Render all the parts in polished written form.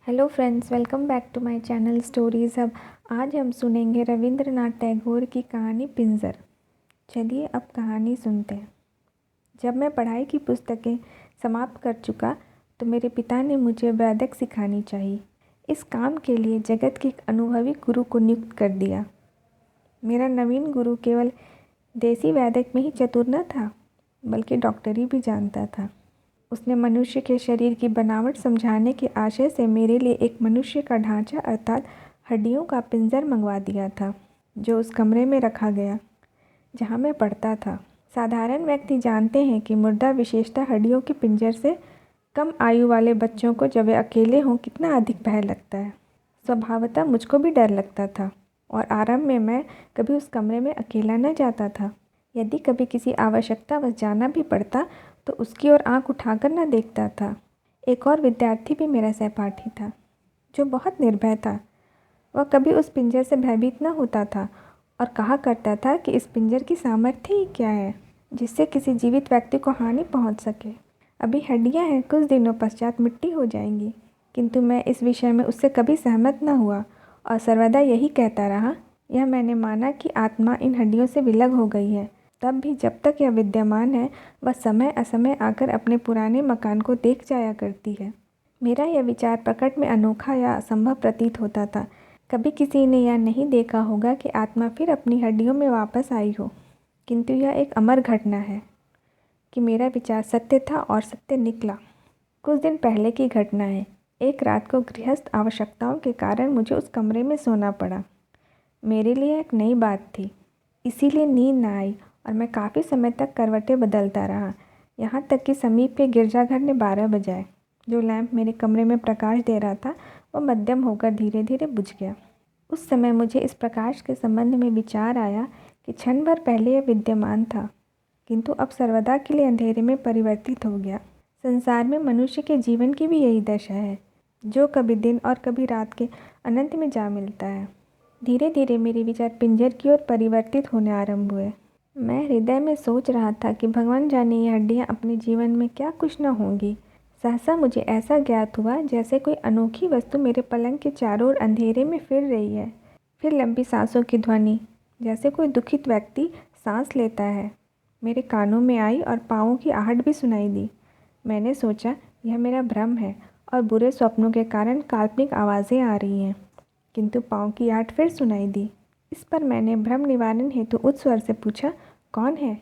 Hello friends, welcome back to my channel stories hub. आज हम सुनेंगे रविंद्रनाथ टैगोर की कहानी पिंजर। चलिए अब कहानी सुनते हैं। जब मैं पढ़ाई की पुस्तकें समाप्त कर चुका तो मेरे पिता ने मुझे वैदिक सिखानी चाहिए। इस काम के लिए जगत के एक अनुभवी गुरु को नियुक्त कर दिया। मेरा नवीन गुरु केवल देसी वैदिक में ही चतुर न था, बल्कि डॉक्टरी भी जानता था। उसने मनुष्य के शरीर की बनावट समझाने के आशय से मेरे लिए एक मनुष्य का ढांचा अर्थात हड्डियों का पिंजर मंगवा दिया था, जो उस कमरे में रखा गया जहाँ मैं पढ़ता था। साधारण व्यक्ति जानते हैं कि मुर्दा विशेषता हड्डियों के पिंजर से कम आयु वाले बच्चों को जब वे अकेले हों कितना अधिक भय लगता है। स्वभावतः मुझको भी डर लगता था और आरंभ में मैं कभी उस कमरे में अकेला न जाता था। यदि कभी किसी आवश्यकतावश जाना भी पड़ता तो उसकी ओर आंख उठाकर न देखता था। एक और विद्यार्थी भी मेरा सहपाठी था, जो बहुत निर्भय था। वह कभी उस पिंजर से भयभीत न होता था और कहा करता था कि इस पिंजर की सामर्थ्य ही क्या है जिससे किसी जीवित व्यक्ति को हानि पहुंच सके। अभी हड्डियां हैं, कुछ दिनों पश्चात मिट्टी हो जाएंगी। किंतु मैं इस विषय में उससे कभी सहमत न हुआ और सर्वदा यही कहता रहा। यह मैंने माना कि आत्मा इन हड्डियों से विलग हो गई है। तब भी जब तक यह विद्यमान है, वह समय असमय आकर अपने पुराने मकान को देख जाया करती है। मेरा यह विचार प्रकट में अनोखा या असंभव प्रतीत होता था। कभी किसी ने यह नहीं देखा होगा कि आत्मा फिर अपनी हड्डियों में वापस आई हो। किंतु यह एक अमर घटना है कि मेरा विचार सत्य था और सत्य निकला। कुछ दिन पहले की घटना है। एक रात को गृहस्थ आवश्यकताओं के कारण मुझे उस कमरे में सोना पड़ा। मेरे लिए एक नई बात थी, इसीलिए नींद न आई और मैं काफ़ी समय तक करवटें बदलता रहा, यहाँ तक कि समीप के गिरजाघर ने 12 बजाए। जो लैंप मेरे कमरे में प्रकाश दे रहा था वह मध्यम होकर धीरे धीरे बुझ गया। उस समय मुझे इस प्रकाश के संबंध में विचार आया कि क्षण भर पहले यह विद्यमान था, किंतु अब सर्वदा के लिए अंधेरे में परिवर्तित हो गया। संसार में मनुष्य के जीवन की भी यही दशा है, जो कभी दिन और कभी रात के अनंत में जा मिलता है। धीरे धीरे मेरे विचार पिंजर की ओर परिवर्तित होने आरंभ हुए। मैं हृदय में सोच रहा था कि भगवान जाने ये हड्डियाँ अपने जीवन में क्या कुछ न होंगी। सहसा मुझे ऐसा ज्ञात हुआ जैसे कोई अनोखी वस्तु मेरे पलंग के चारों ओर अंधेरे में फिर रही है। फिर लंबी सांसों की ध्वनि, जैसे कोई दुखित व्यक्ति सांस लेता है, मेरे कानों में आई और पाँवों की आहट भी सुनाई दी। मैंने सोचा यह मेरा भ्रम है और बुरे स्वप्नों के कारण काल्पनिक आवाज़ें आ रही हैं, किंतु पाँव की आहट फिर सुनाई दी। इस पर मैंने भ्रम निवारण हेतु उच्च स्वर से पूछा, कौन है?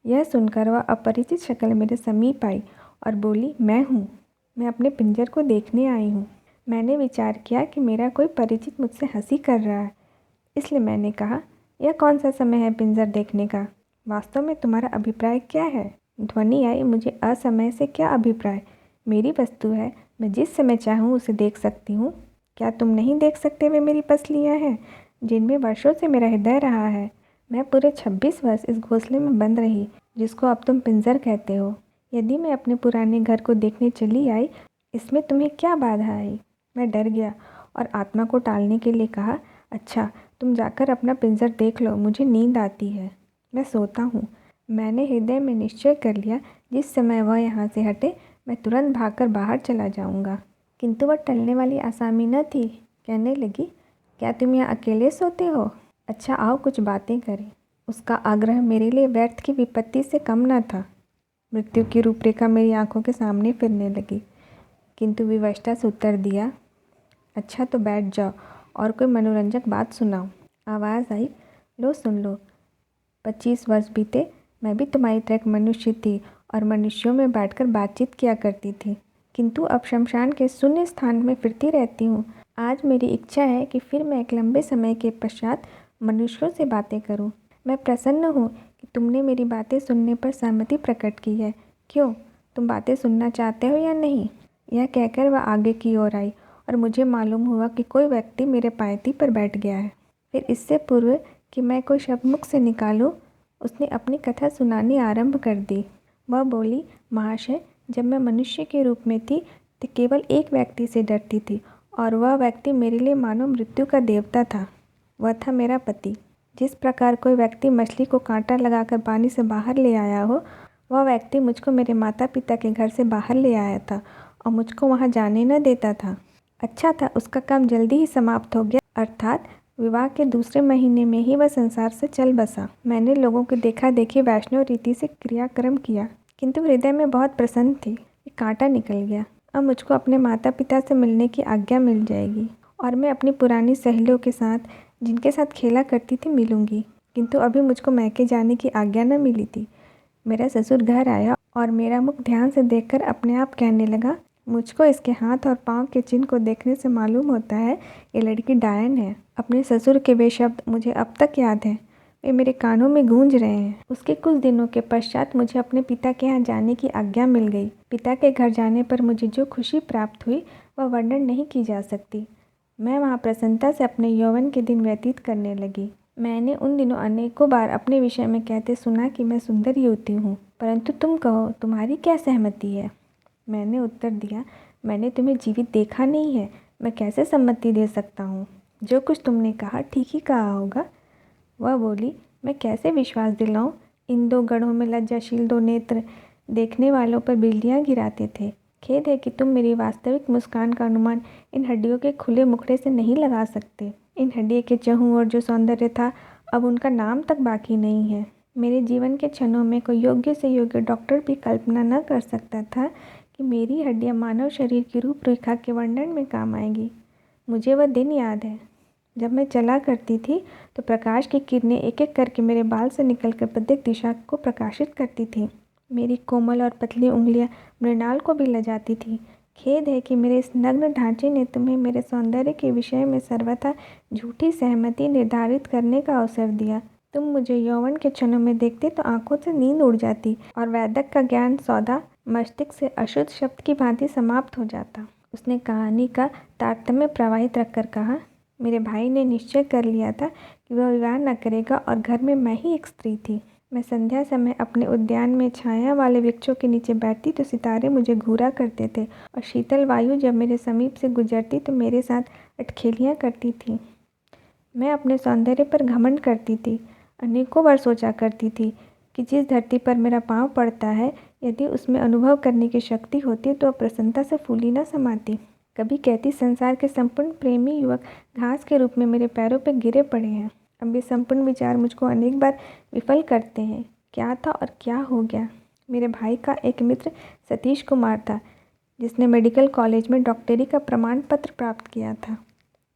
यह सुनकर वह अपरिचित शक्ल मेरे समीप आई और बोली, मैं हूँ। मैं अपने पिंजर को देखने आई हूँ। मैंने विचार किया कि मेरा कोई परिचित मुझसे हंसी कर रहा है, इसलिए मैंने कहा, यह कौन सा समय है पिंजर देखने का? वास्तव में तुम्हारा अभिप्राय क्या है? ध्वनि आई, मुझे असमय से क्या अभिप्राय? मेरी वस्तु है, मैं जिस समय चाहूँ उसे देख सकती हूँ। क्या तुम नहीं देख सकते वे मेरी पसलियाँ हैं जिनमें वर्षों से मेरा हृदय रहा है? मैं पूरे 26 वर्ष इस घोंसले में बंद रही जिसको अब तुम पिंजर कहते हो। यदि मैं अपने पुराने घर को देखने चली आई, इसमें तुम्हें क्या बाधा आई? मैं डर गया और आत्मा को टालने के लिए कहा, अच्छा तुम जाकर अपना पिंजर देख लो, मुझे नींद आती है, मैं सोता हूँ। मैंने हृदय में निश्चय कर लिया, जिस समय वह यहाँ से हटे मैं तुरंत भागकर बाहर चला जाऊँगा। किंतु वह टलने वाली आसामी न थी। कहने लगी, क्या तुम यहाँ अकेले सोते हो? अच्छा आओ कुछ बातें करें। उसका आग्रह मेरे लिए व्यर्थ की विपत्ति से कम न था। मृत्यु की रूपरेखा मेरी आंखों के सामने फिरने लगी, किंतु विवशता से उत्तर दिया, अच्छा तो बैठ जाओ और कोई मनोरंजक बात सुनाओ। आवाज़ आई, लो सुन लो। 25 वर्ष बीते, मैं भी तुम्हारी तरह एक मनुष्य थी और मनुष्यों में बैठकर बातचीत किया करती थी, किंतु अब शमशान के शून्य स्थान में फिरती रहती हूँ। आज मेरी इच्छा है कि फिर मैं एक लंबे समय के पश्चात मनुष्यों से बातें करूं। मैं प्रसन्न हूं कि तुमने मेरी बातें सुनने पर सहमति प्रकट की है। क्यों, तुम बातें सुनना चाहते हो या नहीं? यह कहकर वह आगे की ओर आई और मुझे मालूम हुआ कि कोई व्यक्ति मेरे पायती पर बैठ गया है। फिर इससे पूर्व कि मैं कोई शब्द मुख से निकालूं, उसने अपनी कथा सुनानी आरंभ कर दी। वह बोली, महाशय, जब मैं मनुष्य के रूप में थी तो केवल एक व्यक्ति से डरती थी और वह व्यक्ति मेरे लिए मानो मृत्यु का देवता था। वह था मेरा पति। जिस प्रकार कोई व्यक्ति मछली को कांटा लगाकर पानी से बाहर ले आया हो, वह व्यक्ति मुझको मेरे माता पिता के घर से बाहर ले आया था और मुझको वहाँ जाने न देता था। अच्छा था उसका काम जल्दी ही समाप्त हो गया, अर्थात विवाह के दूसरे महीने में ही वह संसार से चल बसा। मैंने लोगों को देखा देखी वैष्णव रीति से क्रियाक्रम किया, किंतु हृदय में बहुत प्रसन्न थी। एक कांटा निकल गया। अब मुझको अपने माता पिता से मिलने की आज्ञा मिल जाएगी और मैं अपनी पुरानी सहेलियों के साथ, जिनके साथ खेला करती थी, मिलूंगी। किंतु अभी मुझको मैके जाने की आज्ञा न मिली थी। मेरा ससुर घर आया और मेरा मुख ध्यान से देखकर अपने आप कहने लगा, मुझको इसके हाथ और पाँव के चिन्ह को देखने से मालूम होता है ये लड़की डायन है। अपने ससुर के वे शब्द मुझे अब तक याद हैं, वे मेरे कानों में गूंज रहे हैं। उसके कुछ दिनों के पश्चात मुझे अपने पिता के यहाँ जाने की आज्ञा मिल गई। पिता के घर जाने पर मुझे जो खुशी प्राप्त हुई वह वर्णन नहीं की जा सकती। मैं वहाँ प्रसन्नता से अपने यौवन के दिन व्यतीत करने लगी। मैंने उन दिनों अनेकों बार अपने विषय में कहते सुना कि मैं सुंदर युवती हूँ, परंतु तुम कहो तुम्हारी क्या सहमति है। मैंने उत्तर दिया, मैंने तुम्हें जीवित देखा नहीं है, मैं कैसे सम्मति दे सकता हूँ। जो कुछ तुमने कहा ठीक ही कहा होगा। वह बोली, मैं कैसे विश्वास दिलाऊं, इन दो गढ़ों में लज्जाशील दो नेत्र देखने वालों पर बिजलियाँ गिराते थे। खेद है कि तुम मेरी वास्तविक मुस्कान का अनुमान इन हड्डियों के खुले मुखड़े से नहीं लगा सकते। इन हड्डियों के चहु और जो सौंदर्य था, अब उनका नाम तक बाकी नहीं है। मेरे जीवन के क्षणों में कोई योग्य से योग्य डॉक्टर भी कल्पना न कर सकता था कि मेरी हड्डियाँ मानव शरीर की रूपरेखा के वर्णन में काम आएगी। मुझे वह दिन याद है जब मैं चला करती थी तो प्रकाश की किरणें एक एक करके मेरे बाल से निकलकर प्रत्येक दिशा को प्रकाशित करती थी। मेरी कोमल और पतली उंगलियां मृणाल को भी लजाती थी। खेद है कि मेरे इस नग्न ढांचे ने तुम्हें मेरे सौंदर्य के विषय में सर्वथा झूठी सहमति निर्धारित करने का अवसर दिया। तुम मुझे यौवन के क्षणों में देखते तो आंखों से नींद उड़ जाती और वैदक का ज्ञान सौदा मस्तिष्क से अशुद्ध शब्द की भांति समाप्त हो जाता। उसने कहानी का तारतम्य प्रवाहित रखकर कहा, मेरे भाई ने निश्चय कर लिया था कि वह विवाह न करेगा और घर में मैं ही एक स्त्री थी। मैं संध्या समय अपने उद्यान में छाया वाले वृक्षों के नीचे बैठती तो सितारे मुझे घूरा करते थे और शीतल वायु जब मेरे समीप से गुजरती तो मेरे साथ अटखेलियाँ करती थी। मैं अपने सौंदर्य पर घमंड करती थी। अनेकों बार सोचा करती थी कि जिस धरती पर मेरा पाँव पड़ता है, यदि उसमें अनुभव करने की शक्ति होती तो प्रसन्नता से फूली न समाती। कभी कहती, संसार के संपूर्ण प्रेमी युवक घास के रूप में मेरे पैरों पर गिरे पड़े हैं। अब ये संपूर्ण विचार मुझको अनेक बार विफल करते हैं। क्या था और क्या हो गया। मेरे भाई का एक मित्र सतीश कुमार था, जिसने मेडिकल कॉलेज में डॉक्टरी का प्रमाण पत्र प्राप्त किया था।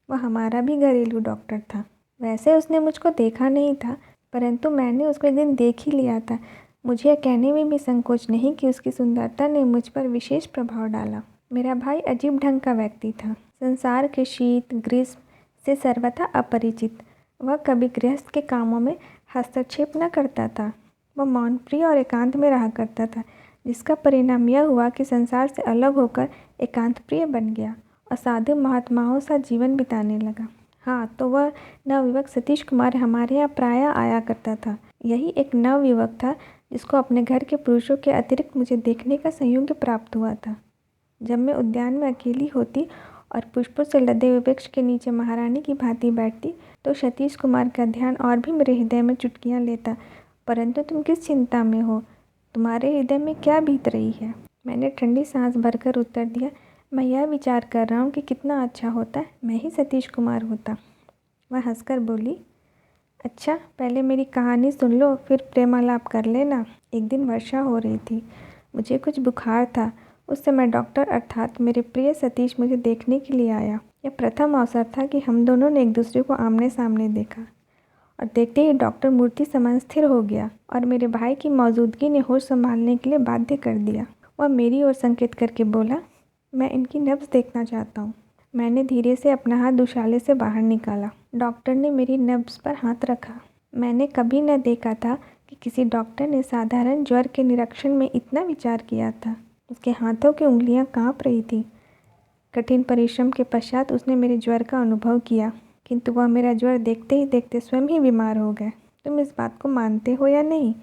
वह हमारा भी घरेलू डॉक्टर था। वैसे उसने मुझको देखा नहीं था, परंतु मैंने उसको एक दिन देख ही लिया था। मुझे यह कहने में भी संकोच नहीं कि उसकी सुंदरता ने मुझ पर विशेष प्रभाव डाला। मेरा भाई अजीब ढंग का व्यक्ति था, संसार के शीत ग्रीष्म से सर्वथा अपरिचित। वह कभी गृहस्थ के कामों में हस्तक्षेप न करता था। वह मौन प्रिय और एकांत में रहा करता था, जिसका परिणाम यह हुआ कि संसार से अलग होकर एकांत प्रिय बन गया और साधु महात्माओं सा जीवन बिताने लगा। हाँ, तो वह नवयुवक सतीश कुमार हमारे यहाँ प्रायः आया करता था। यही एक नवयुवक था जिसको अपने घर के पुरुषों के अतिरिक्त मुझे देखने का संयोग प्राप्त हुआ था। जब मैं उद्यान में अकेली होती और पुष्पों से लदे हुए वृक्ष के नीचे महारानी की भांति बैठती तो सतीश कुमार का ध्यान और भी मेरे हृदय में चुटकियाँ लेता। परंतु तुम किस चिंता में हो, तुम्हारे हृदय में क्या बीत रही है। मैंने ठंडी सांस भरकर उत्तर दिया, मैं यह विचार कर रहा हूँ कि कितना अच्छा होता मैं ही सतीश कुमार होता। वह हंसकर बोली, अच्छा पहले मेरी कहानी सुन लो, फिर प्रेमालाप कर लेना। एक दिन वर्षा हो रही थी, मुझे कुछ बुखार था। उस समय डॉक्टर अर्थात मेरे प्रिय सतीश मुझे देखने के लिए आया। यह प्रथम अवसर था कि हम दोनों ने एक दूसरे को आमने सामने देखा और देखते ही डॉक्टर मूर्ति समान स्थिर हो गया और मेरे भाई की मौजूदगी ने होश संभालने के लिए बाध्य कर दिया। वह मेरी ओर संकेत करके बोला, मैं इनकी नब्ज देखना चाहता हूँ। मैंने धीरे से अपना हाथ दुशाले से बाहर निकाला। डॉक्टर ने मेरी नब्ज पर हाथ रखा। मैंने कभी न देखा था कि किसी डॉक्टर ने साधारण ज्वर के निरीक्षण में इतना विचार किया था। उसके हाथों की उंगलियां कांप रही थी। कठिन परिश्रम के पश्चात उसने मेरे ज्वर का अनुभव किया, किंतु वह मेरा ज्वर देखते ही देखते स्वयं ही बीमार हो गए। तुम इस बात को मानते हो या नहीं?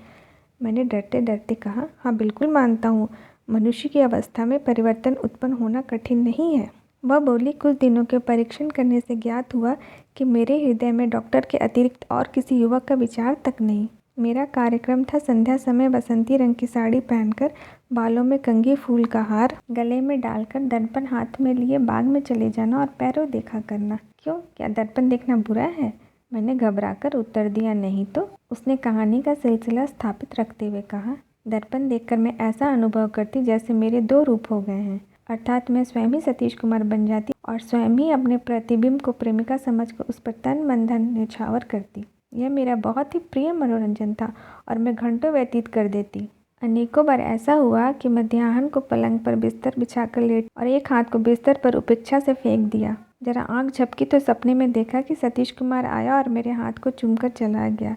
मैंने डरते डरते कहा, हाँ बिल्कुल मानता हूँ। मनुष्य की अवस्था में परिवर्तन उत्पन्न होना कठिन नहीं है। वह बोली, कुछ दिनों के परीक्षण करने से ज्ञात हुआ कि मेरे हृदय में डॉक्टर के अतिरिक्त और किसी युवक का विचार तक नहीं। मेरा कार्यक्रम था संध्या समय बसंती रंग की साड़ी पहनकर, बालों में कंघी फूल का हार गले में डालकर, दर्पण हाथ में लिए बाग में चले जाना और पैरों देखा करना। क्यों, क्या दर्पण देखना बुरा है? मैंने घबराकर उत्तर दिया, नहीं तो। उसने कहानी का सिलसिला स्थापित रखते हुए कहा, दर्पण देखकर मैं ऐसा अनुभव करती जैसे मेरे 2 रूप हो गए हैं, अर्थात मैं स्वयं ही सतीश कुमार बन जाती और स्वयं ही अपने प्रतिबिंब को प्रेमिका समझकर उस पर तन मन धन न्यौछावर करती। यह मेरा बहुत ही प्रिय मनोरंजन था और मैं घंटों व्यतीत कर देती। अनेकों बार ऐसा हुआ कि मध्याह्न को पलंग पर बिस्तर बिछाकर लेट और एक हाथ को बिस्तर पर उपेक्षा से फेंक दिया। जरा आंख झपकी तो सपने में देखा कि सतीश कुमार आया और मेरे हाथ को चूमकर चला गया।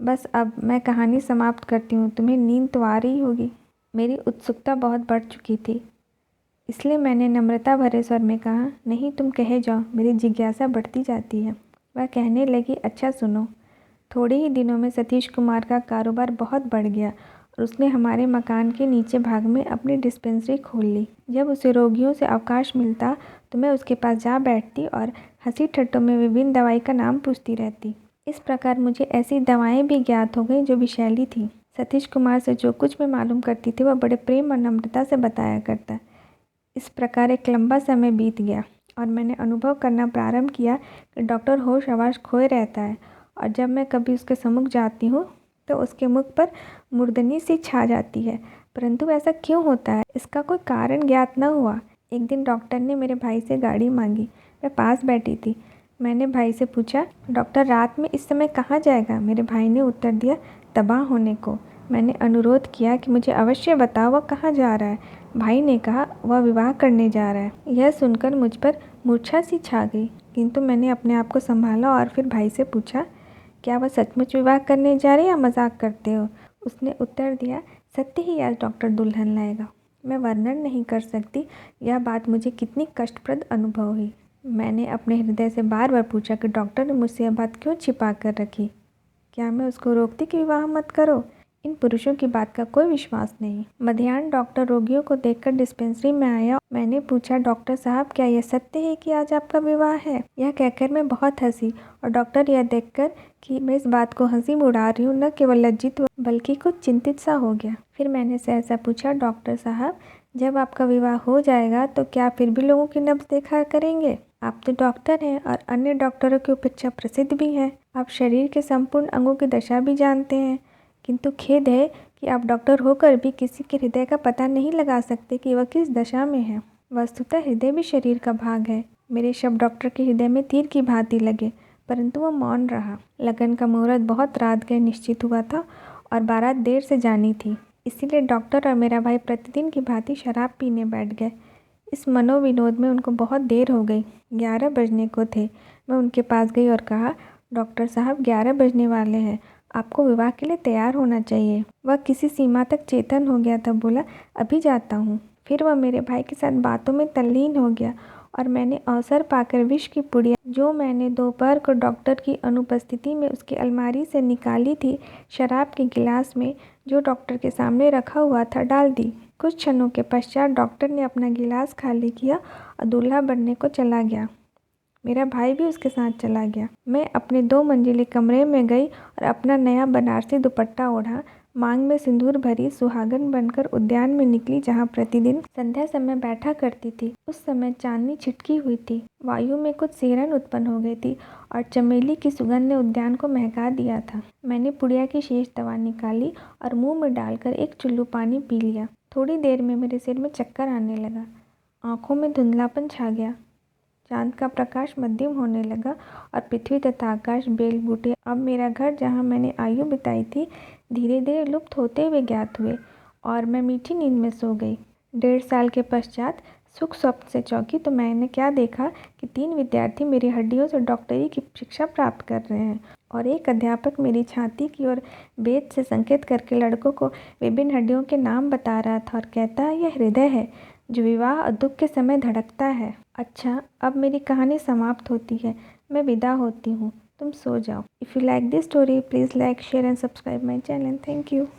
बस अब मैं कहानी समाप्त करती हूँ, तुम्हें नींद तो आ रही होगी। मेरी उत्सुकता बहुत बढ़ चुकी थी, इसलिए मैंने नम्रता भरे स्वर में कहा, नहीं तुम कहे जाओ, मेरी जिज्ञासा बढ़ती जाती है। वह कहने लगी, अच्छा सुनो। थोड़े ही दिनों में सतीश कुमार का कारोबार बहुत बढ़ गया और उसने हमारे मकान के नीचे भाग में अपनी डिस्पेंसरी खोल ली। जब उसे रोगियों से अवकाश मिलता तो मैं उसके पास जा बैठती और हंसी ठट्टों में विभिन्न दवाई का नाम पूछती रहती। इस प्रकार मुझे ऐसी दवाएं भी ज्ञात हो गई जो विषैली थी। सतीश कुमार से जो कुछ मैं मालूम करती थी वह बड़े प्रेम और नम्रता से बताया करता। इस प्रकार एक लंबा समय बीत गया और मैंने अनुभव करना प्रारंभ किया कि डॉक्टर होश हवास खोए रहता है और जब मैं कभी उसके सम्मुख जाती हूँ तो उसके मुख पर मुर्दनी सी छा जाती है। परंतु ऐसा क्यों होता है, इसका कोई कारण ज्ञात न हुआ। एक दिन डॉक्टर ने मेरे भाई से गाड़ी मांगी। मैं पास बैठी थी। मैंने भाई से पूछा, डॉक्टर रात में इस समय कहाँ जाएगा? मेरे भाई ने उत्तर दिया, तबाह होने को। मैंने अनुरोध किया कि मुझे अवश्य बताओ वह कहाँ जा रहा है। भाई ने कहा, वह विवाह करने जा रहा है। यह सुनकर मुझ पर मूर्छा सी छा गई, किंतु मैंने अपने आप को संभाला और फिर भाई से पूछा, क्या वह सचमुच विवाह करने जा रहे या मजाक करते हो? उसने उत्तर दिया, सत्य ही आज डॉक्टर दुल्हन लाएगा। मैं वर्णन नहीं कर सकती यह बात मुझे कितनी कष्टप्रद अनुभव हुई। मैंने अपने हृदय से बार बार पूछा कि डॉक्टर ने मुझसे यह बात क्यों छिपा कर रखी। क्या मैं उसको रोकती कि विवाह मत करो? इन पुरुषों की बात का कोई विश्वास नहीं। मध्याह्न डॉक्टर रोगियों को देखकर डिस्पेंसरी में आया। मैंने पूछा, डॉक्टर साहब क्या यह सत्य है कि आज आपका विवाह है? यह कहकर मैं बहुत हंसी और डॉक्टर यह देखकर कि मैं इस बात को हंसी में उड़ा रही हूँ न केवल लज्जित बल्कि कुछ चिंतित सा हो गया। फिर मैंने सहसा पूछा, डॉक्टर साहब जब आपका विवाह हो जाएगा तो क्या फिर भी लोगों की नब्ज देखा करेंगे? आप तो डॉक्टर हैं और अन्य डॉक्टरों की अपेक्षा प्रसिद्ध भी हैं। आप शरीर के संपूर्ण अंगों की दशा भी जानते हैं, किंतु खेद है कि आप डॉक्टर होकर भी किसी के हृदय का पता नहीं लगा सकते कि वह किस दशा में है। वस्तुतः हृदय भी शरीर का भाग है। मेरे शब्द डॉक्टर के हृदय में तीर की भांति लगे, परंतु वह मौन रहा। लगन का मुहूर्त बहुत रात गए निश्चित हुआ था और बारात देर से जानी थी, इसीलिए डॉक्टर और मेरा भाई प्रतिदिन की भांति शराब पीने बैठ गए। इस मनोविनोद में उनको बहुत देर हो गई। 11 बजने को थे। मैं उनके पास गई और कहा, डॉक्टर साहब 11 बजने वाले हैं, आपको विवाह के लिए तैयार होना चाहिए। वह किसी सीमा तक चेतन हो गया था, बोला, अभी जाता हूँ। फिर वह मेरे भाई के साथ बातों में तल्लीन हो गया और मैंने अवसर पाकर विष की पुड़िया जो मैंने दोपहर को डॉक्टर की अनुपस्थिति में उसकी अलमारी से निकाली थी, शराब के गिलास में जो डॉक्टर के सामने रखा हुआ था डाल दी। कुछ क्षणों के पश्चात डॉक्टर ने अपना गिलास खाली किया और दूल्हा बनने को चला गया। मेरा भाई भी उसके साथ चला गया। मैं अपने 2 मंजिले कमरे में गई और अपना नया बनारसी दुपट्टा ओढ़ा, मांग में सिंदूर भरी, सुहागन बनकर उद्यान में निकली जहाँ प्रतिदिन संध्या समय बैठा करती थी। उस समय चांदनी छिटकी हुई थी, वायु में कुछ सिहरन उत्पन्न हो गई थी और चमेली की सुगंध ने उद्यान को महका दिया था। मैंने पुड़िया की शेष दवा निकाली और मुंह में डालकर एक चुल्लू पानी पी लिया। थोड़ी देर में मेरे सिर में चक्कर आने लगा, आंखों में धुंधलापन छा गया। चांद का प्रकाश मध्यम होने लगा और पृथ्वी तथा आकाश, बेल बूटे, अब मेरा घर जहाँ मैंने आयु बिताई थी, धीरे धीरे लुप्त होते हुए ज्ञात हुए और मैं मीठी नींद में सो गई। 1.5 साल के पश्चात सुख स्वप्न से चौंकी तो मैंने क्या देखा कि 3 विद्यार्थी मेरी हड्डियों से डॉक्टरी की शिक्षा प्राप्त कर रहे हैं और एक अध्यापक मेरी छाती की ओर बेत से संकेत करके लड़कों को विभिन्न हड्डियों के नाम बता रहा था और कहता है, यह हृदय है जो विवाह और दुख के समय धड़कता है। अच्छा, अब मेरी कहानी समाप्त होती है। मैं विदा होती हूँ, तुम सो जाओ। If you like this story please like, share and subscribe my channel. Thank you.